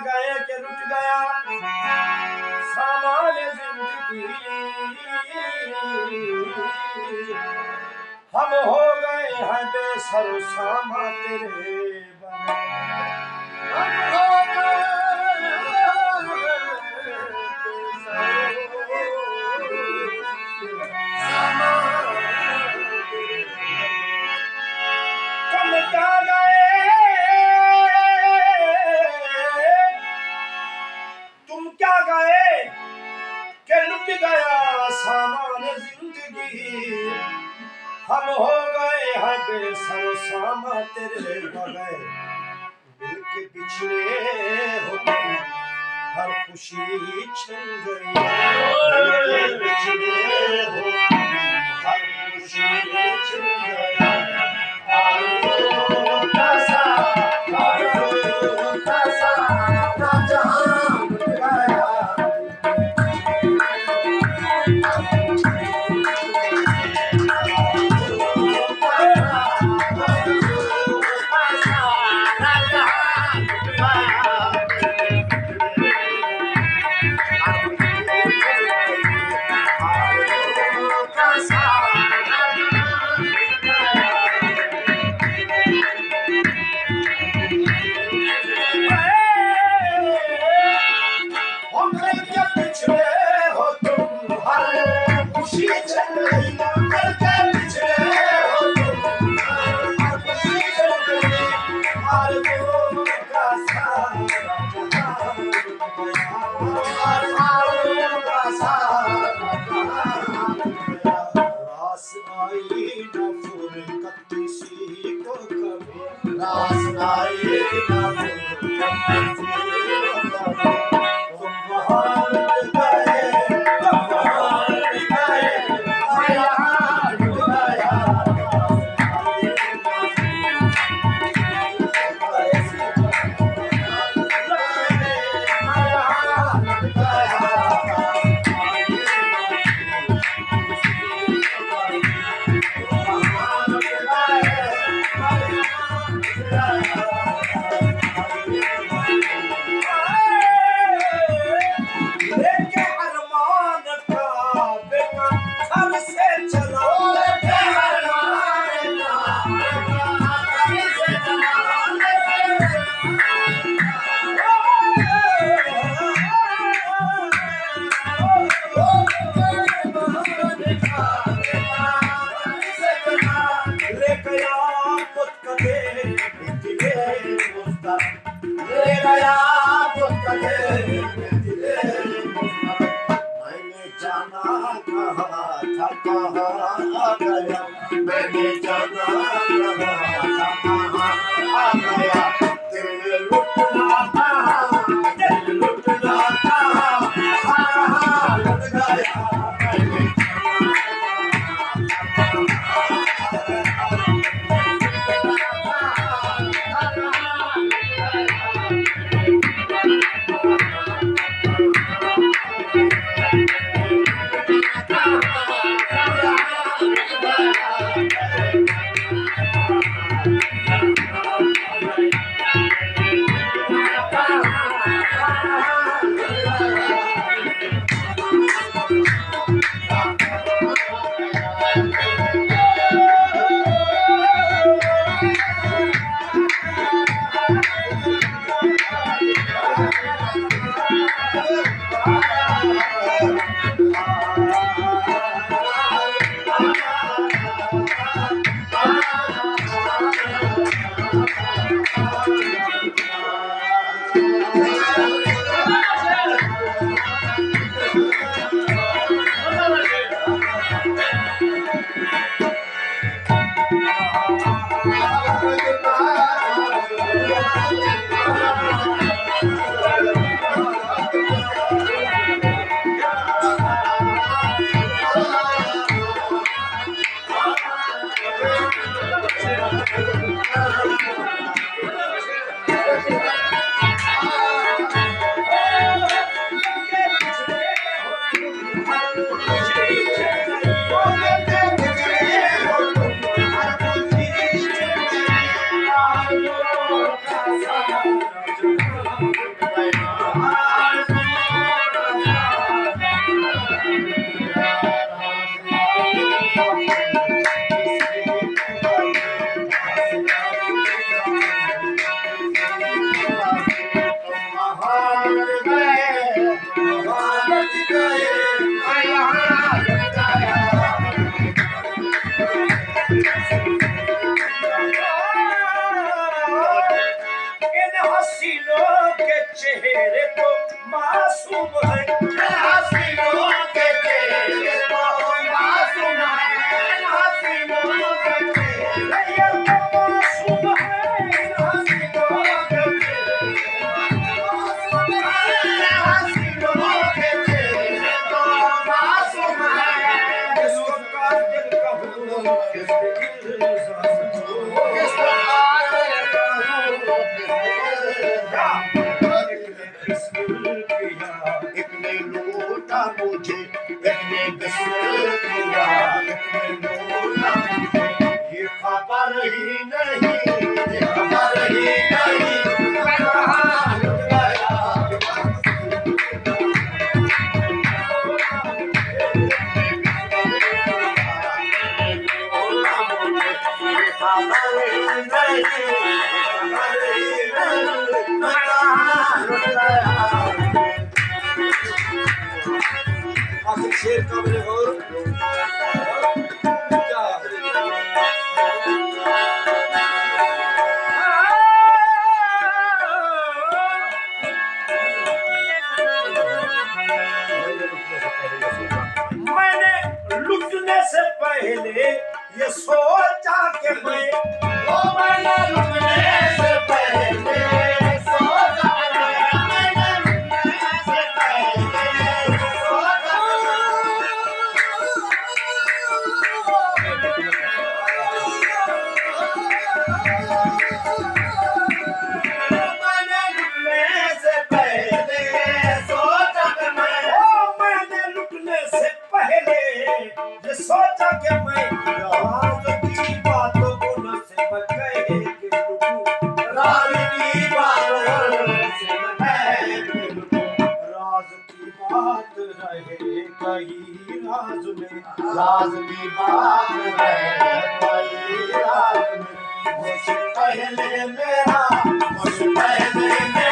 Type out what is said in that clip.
गए कि लुट गया सामान जिंदगी, हम हो गए हैं बेसरो सामा तेरे बगैर। हम हो गए सामा, तुम क्या गए, तुम क्या गए कि लुट गया सामान जिंदगी, हम हो गए हैं बेसरो सामा तेरे बगैर। दिल के पिछड़े हो तुम, हर खुशी छिन गई, दिल के पिछड़े हो तुम, हर खुशी छिन गई। आलू कैसा, आलू कैसा ना जहां लुट गया, आखिर शेर का मेरे और क्या मैंने लुटने से पहले ये सोचा कि मैं ओ मैंने लुटने से पहले सोचा मैंने लुटने से पहले सोचा मैंने लुटने से पहले सोचा कि मैं ओ मैंने लुटने से पहले ये सोचा कि मैं राज की बातों को न से मैं कहे कि लुटूं राज की बातों से मैं कहे कि लुटूं राज की बात रहे कहीं राज में राज की बात रहे कहीं राज में मुझसे पहले मेरा मुझसे पहले मेरा